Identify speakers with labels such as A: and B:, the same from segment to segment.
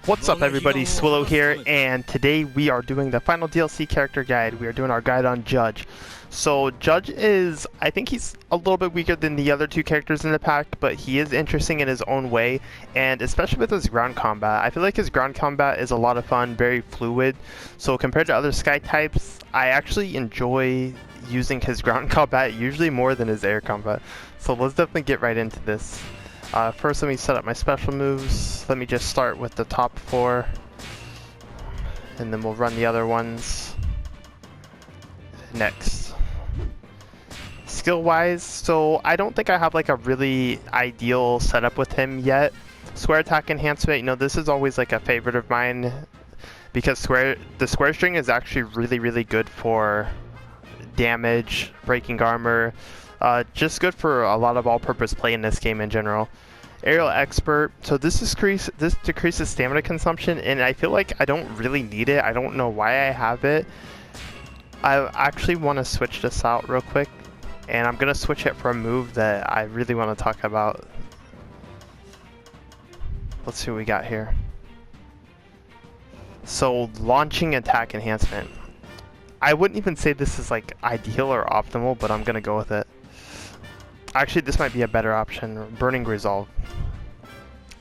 A: What's up everybody, Swillow here, and today we are doing the final DLC character guide. We are doing our guide on Judge. So Judge is, I think he's a little bit weaker than the other two characters in the pack, but he is interesting in his own way, and especially with his ground combat. I feel like his ground combat is a lot of fun, very fluid. So compared to other sky types, I actually enjoy using his ground combat usually more than his air combat. So let's definitely get right into this. First, let me set up my special moves. Let me just start with the top 4, and then we'll run the other ones next. Skill-wise, so I don't think I have like a really ideal setup with him yet. Square attack enhancement, you know, this is always like a favorite of mine because the square string is actually really good for damage, breaking armor. Just good for a lot of all-purpose play in this game in general. Aerial Expert, so this decreases stamina consumption, and I feel like I don't really need it. I don't know why I have it. I actually want to switch this out real quick, and I'm going to switch it for a move that I really want to talk about. Let's see what we got here. So, launching attack enhancement. I wouldn't even say this is like ideal or optimal, but I'm going to go with it. Actually, this might be a better option. Burning Resolve.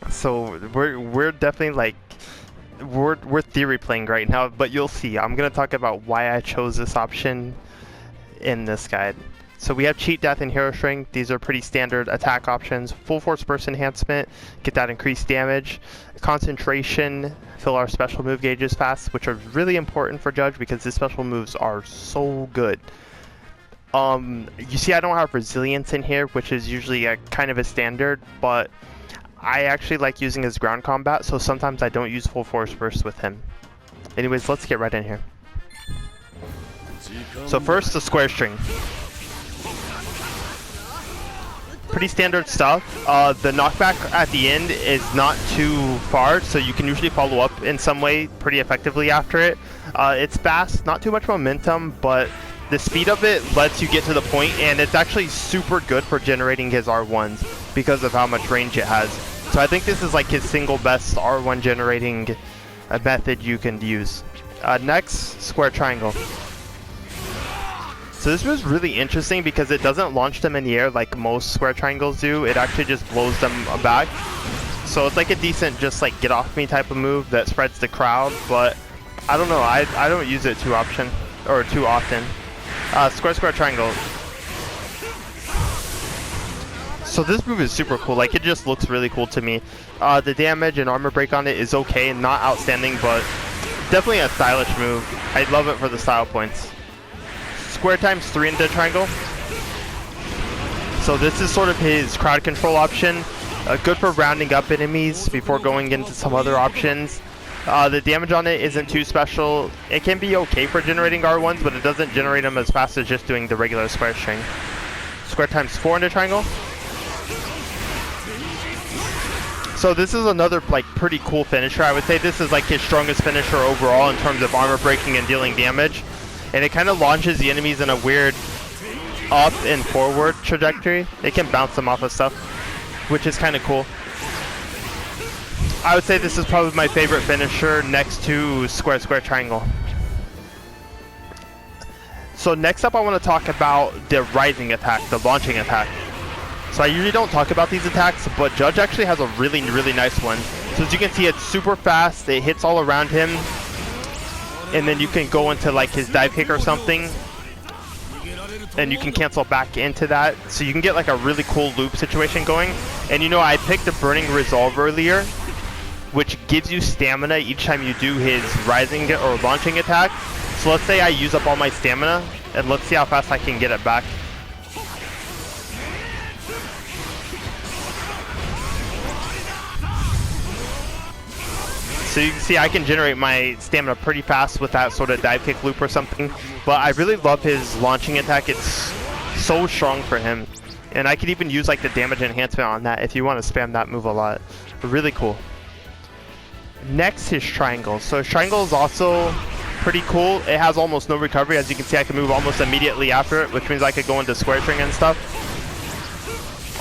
A: So we're definitely like we're theory playing right now, but you'll see. I'm gonna talk about why I chose this option in this guide. So we have Cheat Death and Hero Strength. These are pretty standard attack options. Full Force Burst enhancement, get that increased damage. Concentration, fill our special move gauges fast, which are really important for Judge because his special moves are so good. You see I don't have Resilience in here, which is usually a kind of a standard, but I actually like using his ground combat, so sometimes I don't use Full Force Burst with him. Anyways, let's get right in here. So first, the square string. Pretty standard stuff. The knockback at the end is not too far, so you can usually follow up in some way pretty effectively after it. It's fast, not too much momentum, but the speed of it lets you get to the point, and it's actually super good for generating his R1s because of how much range it has. So I think this is like his single best R1 generating method you can use. Next, Square Triangle. So this was really interesting because it doesn't launch them in the air like most Square Triangles do. It actually just blows them back. So it's like a decent just like get off me type of move that spreads the crowd, but I don't know, I don't use it too often. Square Triangle. So this move is super cool, like it just looks really cool to me. The damage and armor break on it is okay, not outstanding, but definitely a stylish move. I love it for the style points. Square times 3 into triangle. So this is sort of his crowd control option. Good for rounding up enemies before going into some other options. The damage on it isn't too special. It can be okay for generating R1s, but it doesn't generate them as fast as just doing the regular square string. Square times 4 into triangle. So this is another like pretty cool finisher. I would say this is like his strongest finisher overall in terms of armor breaking and dealing damage. And it kind of launches the enemies in a weird up and forward trajectory. It can bounce them off of stuff, which is kind of cool. I would say this is probably my favorite finisher next to Square Triangle. So next up I want to talk about the rising attack, the launching attack. So I usually don't talk about these attacks, but Judge actually has a really nice one. So as you can see, it's super fast, it hits all around him, and then you can go into like his dive kick or something, and you can cancel back into that. So you can get like a really cool loop situation going. And you know, I picked the Burning Resolve earlier, which gives you stamina each time you do his rising or launching attack. So let's say I use up all my stamina, and let's see how fast I can get it back. So you can see I can generate my stamina pretty fast with that sort of dive kick loop or something. But I really love his launching attack. It's so strong for him. And I could even use like the damage enhancement on that if you want to spam that move a lot. Really cool. Next, his triangle. So his triangle is also pretty cool. It has almost no recovery. As you can see, I can move almost immediately after it, which means I could go into square string and stuff.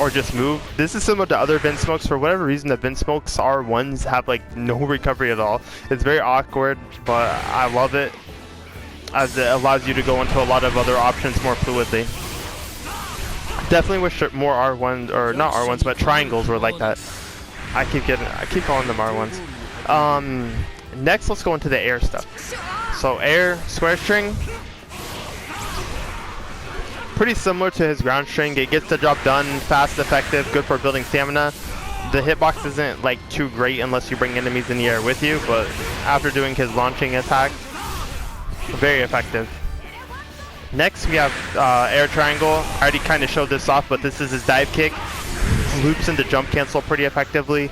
A: or just move. This is similar to other Vinsmokes. For whatever reason, the Vinsmokes R1s have like no recovery at all. It's very awkward, but I love it as it allows you to go into a lot of other options more fluidly. Definitely wish more R1s, or not R1s, but triangles were like that. I keep calling them R1s. Next, let's go into the air stuff. So air, square string, pretty similar to his ground string. It gets the job done, fast, effective, good for building stamina. The hitbox isn't like too great unless you bring enemies in the air with you, but after doing his launching attack, very effective. Next we have air triangle. I already kind of showed this off, but this is his dive kick. Loops into jump cancel pretty effectively.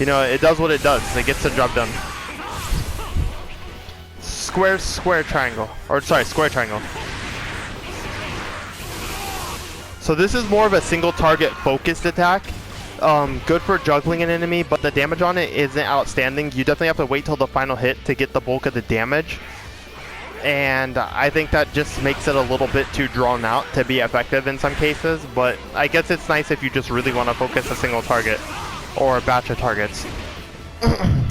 A: You know, it does what it does. It gets the job done. Square triangle. Or sorry, square triangle. So this is more of a single target focused attack. Good for juggling an enemy, but the damage on it isn't outstanding. You definitely have to wait till the final hit to get the bulk of the damage. And I think that just makes it a little bit too drawn out to be effective in some cases, but I guess it's nice if you just really want to focus a single target or a batch of targets.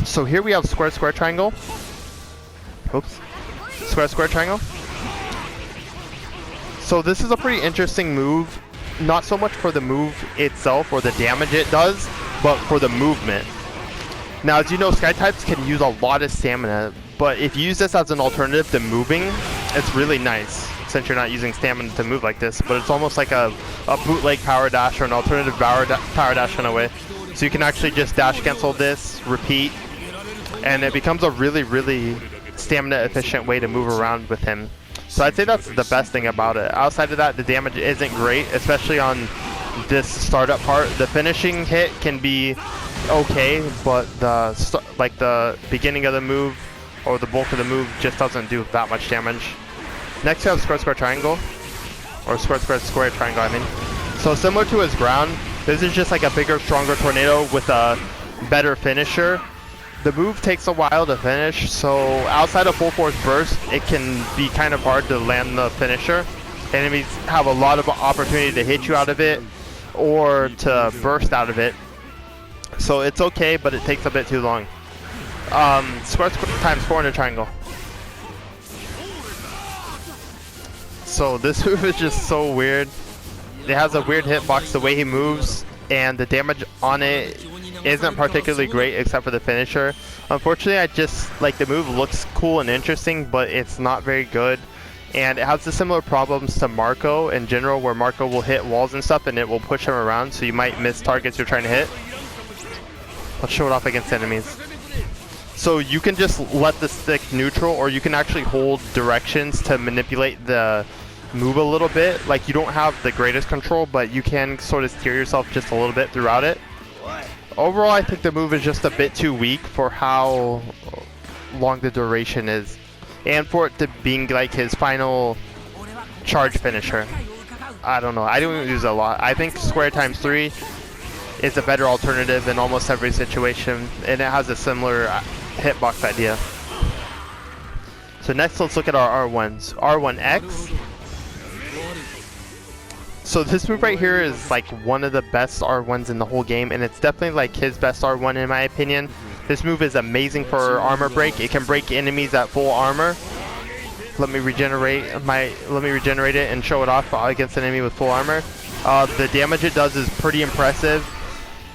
A: So here we have square triangle. Oops. Square triangle. So this is a pretty interesting move, not so much for the move itself or the damage it does, but for the movement. Now, as you know, Sky types can use a lot of stamina, but if you use this as an alternative to moving, it's really nice, since you're not using stamina to move like this, but it's almost like a bootleg power dash or an alternative power dash in a way. So you can actually just dash cancel this, repeat, and it becomes a really stamina efficient way to move around with him. So I'd say that's the best thing about it. Outside of that, the damage isn't great, especially on this startup part. The finishing hit can be okay, but the beginning of the move or the bulk of the move just doesn't do that much damage. Next we have square triangle, or square triangle, I mean. So similar to his ground, this is just like a bigger, stronger tornado with a better finisher. The move takes a while to finish, so outside of full force burst, it can be kind of hard to land the finisher. Enemies have a lot of opportunity to hit you out of it or to burst out of it. So it's okay, but it takes a bit too long. Square times 4 in a triangle. So this move is just so weird. It has a weird hitbox the way he moves, and the damage on it isn't particularly great except for the finisher. Unfortunately, I just like the move looks cool and interesting, but it's not very good. And it has the similar problems to Marco in general, where Marco will hit walls and stuff and it will push him around, so you might miss targets you're trying to hit. Let's show it off against enemies. So you can just let the stick neutral, or you can actually hold directions to manipulate the move a little bit. Like, you don't have the greatest control, but you can sort of steer yourself just a little bit throughout it. Overall, I think the move is just a bit too weak for how long the duration is, and for it to being like his final charge finisher. I don't know. I don't use it a lot. I think square times 3 is a better alternative in almost every situation, and it has a similar hitbox idea. So next, let's look at our R1s. R1X. So this move right here is like one of the best R1s in the whole game, and it's definitely like his best R1 in my opinion. This move is amazing for armor break. It can break enemies at full armor. Let me regenerate it and show it off against an enemy with full armor. The damage it does is pretty impressive.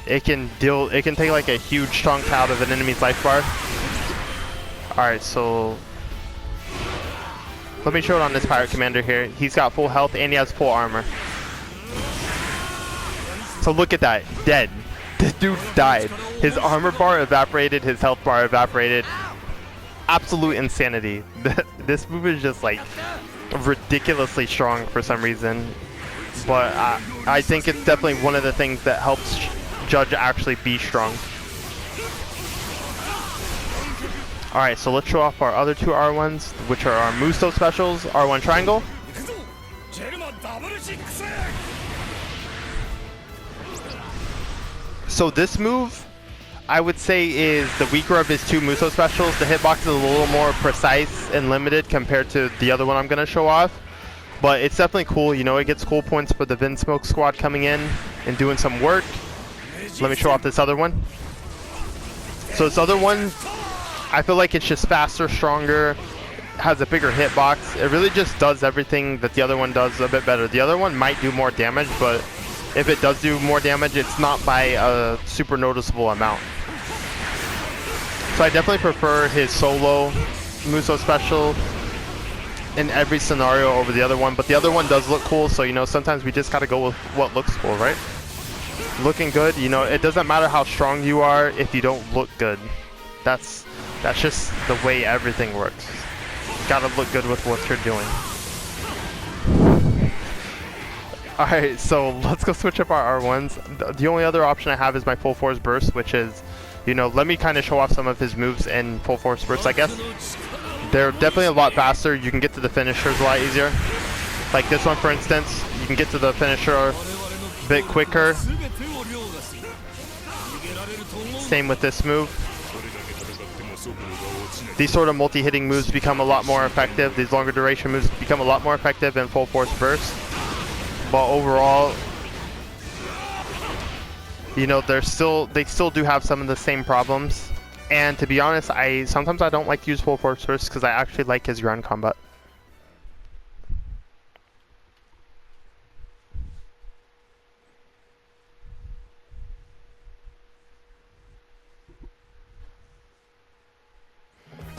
A: It can take like a huge chunk out of an enemy's life bar. Alright, so let me show it on this pirate commander here. He's got full health and he has full armor. So look at that, dead. This dude died. His armor bar evaporated, his health bar evaporated. Absolute insanity. This move is just like ridiculously strong for some reason. But I think it's definitely one of the things that helps Judge actually be strong. Alright, so let's show off our other two R1s, which are our Muso specials, R1 Triangle. So this move, I would say, is the weaker of his two Muso specials. The hitbox is a little more precise and limited compared to the other one I'm going to show off. But it's definitely cool, you know, it gets cool points for the Vinsmoke squad coming in and doing some work. Let me show off this other one. So this other one, I feel like it's just faster, stronger, has a bigger hitbox. It really just does everything that the other one does a bit better. The other one might do more damage, but if it does do more damage, it's not by a super noticeable amount. So I definitely prefer his solo Musou special in every scenario over the other one, but the other one does look cool, so you know, sometimes we just gotta go with what looks cool, right? Looking good, you know, it doesn't matter how strong you are if you don't look good. That's just the way everything works. You gotta look good with what you're doing. Alright, so let's go switch up our R1s. The only other option I have is my full force burst, which is, you know, let me kind of show off some of his moves in full force burst, I guess. They're definitely a lot faster. You can get to the finishers a lot easier. Like this one, for instance, you can get to the finisher a bit quicker. Same with this move. These sort of multi-hitting moves become a lot more effective. These longer duration moves become a lot more effective in full force burst. But overall, you know, they still do have some of the same problems. And to be honest, sometimes I don't like to use full force burst because I actually like his ground combat.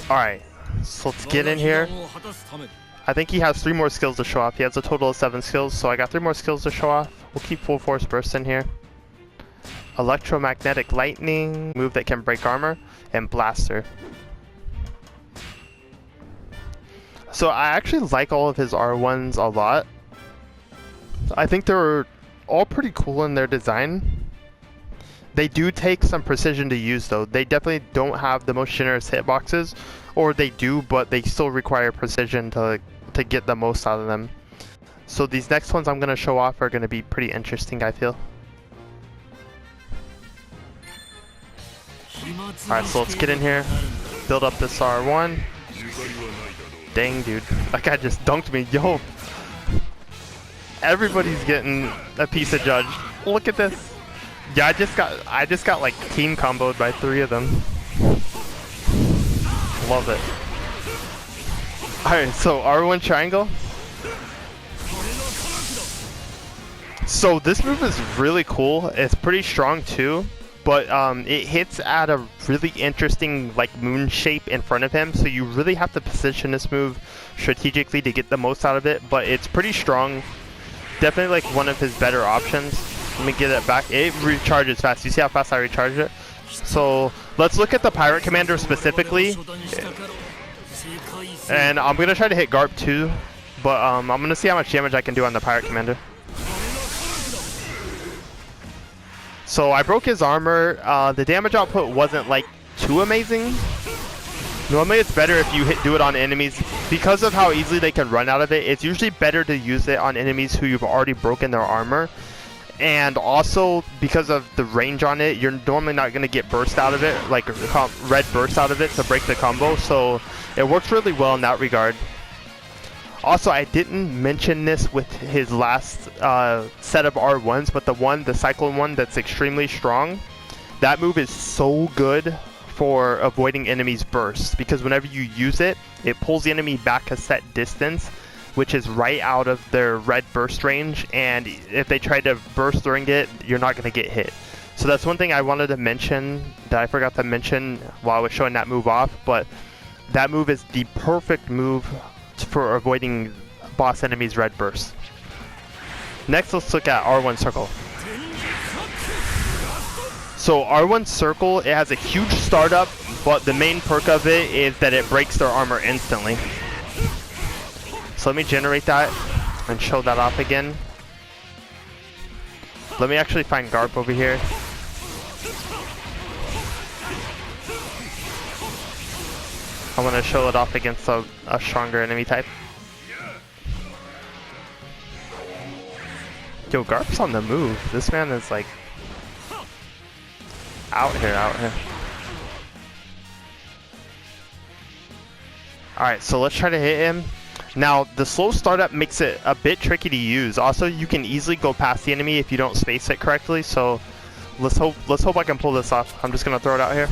A: Alright, so let's get in here. I think he has 3 more skills to show off. He has a total of 7 skills, so I got 3 more skills to show off. We'll keep full force burst in here. Electromagnetic lightning, move that can break armor, and blaster. So I actually like all of his R1s a lot. I think they're all pretty cool in their design. They do take some precision to use though. They definitely don't have the most generous hitboxes, or they do, but they still require precision to get the most out of them. So these next ones I'm going to show off are going to be pretty interesting, I feel. Alright, so let's get in here, build up this R1. Dang, dude, that guy just dunked me. Yo, everybody's getting a piece of judge. Look at this. Yeah, I just got like team comboed by 3 of them. Love it. Alright, so R1 triangle. So this move is really cool. It's pretty strong too, but it hits at a really interesting like moon shape in front of him, so you really have to position this move strategically to get the most out of it, but it's pretty strong. Definitely like one of his better options. Let me get it back. It recharges fast. You see how fast I recharge it? So let's look at the Pirate Commander specifically. And I'm going to try to hit Garp too, but I'm going to see how much damage I can do on the Pirate Commander. So I broke his armor. The damage output wasn't like too amazing. Normally it's better if you do it on enemies. Because of how easily they can run out of it, it's usually better to use it on enemies who you've already broken their armor. And also, because of the range on it, you're normally not going to get burst out of it, like red burst out of it to break the combo. So it works really well in that regard. Also, I didn't mention this with his last set of R1s, but the Cyclone one that's extremely strong, that move is so good for avoiding enemies' bursts, because whenever you use it, it pulls the enemy back a set distance, which is right out of their red burst range, and if they try to burst during it, you're not going to get hit. So that's one thing I wanted to mention that I forgot to mention while I was showing that move off, but that move is the perfect move for avoiding boss enemies' red burst. Next, let's look at R1 Circle. So R1 Circle, it has a huge startup, but the main perk of it is that it breaks their armor instantly. So let me generate that and show that off again. Let me actually find Garp over here. I want to show it off against a stronger enemy type. Yo, Garp's on the move. This man is like out here. Alright, so let's try to hit him. Now, the slow startup makes it a bit tricky to use. Also, you can easily go past the enemy if you don't space it correctly, so let's hope I can pull this off. I'm just gonna throw it out here.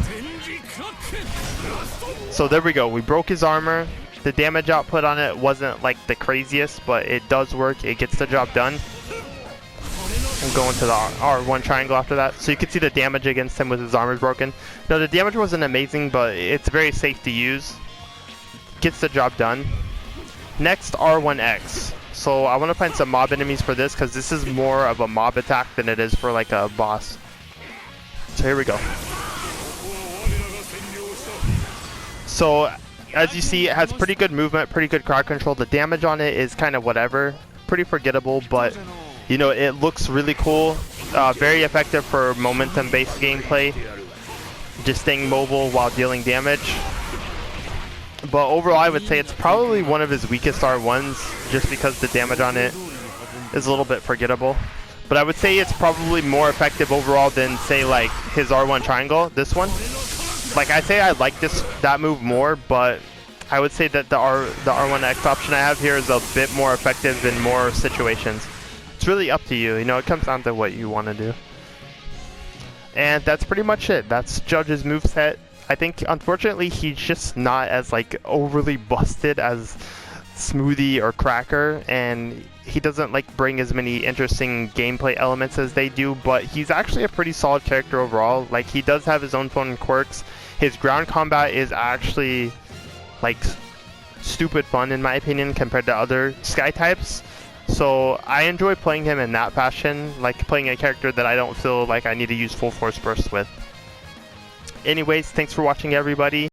A: So there we go, we broke his armor. The damage output on it wasn't like the craziest, but it does work, it gets the job done. I'm going to the R1 triangle after that. So you can see the damage against him with his armor broken. No, the damage wasn't amazing, but it's very safe to use. Gets the job done. Next, R1X. So I want to find some mob enemies for this because this is more of a mob attack than it is for like a boss. So here we go. So as you see, it has pretty good movement, pretty good crowd control. The damage on it is kind of whatever, pretty forgettable, but you know, it looks really cool. Very effective for momentum-based gameplay. Just staying mobile while dealing damage. But overall, I would say it's probably one of his weakest R1s, just because the damage on it is a little bit forgettable. But I would say it's probably more effective overall than, say, like his R1 triangle, this one. Like, I say I like that move more, but I would say that the R1X option I have here is a bit more effective in more situations. It's really up to you, you know, it comes down to what you want to do. And that's pretty much it. That's Judge's moveset. I think, unfortunately, he's just not as, like, overly busted as Smoothie or Cracker, and he doesn't, like, bring as many interesting gameplay elements as they do, but he's actually a pretty solid character overall. Like, he does have his own fun quirks. His ground combat is actually, like, stupid fun, in my opinion, compared to other Sky types. So I enjoy playing him in that fashion, like playing a character that I don't feel like I need to use full force burst with. Anyways, thanks for watching, everybody.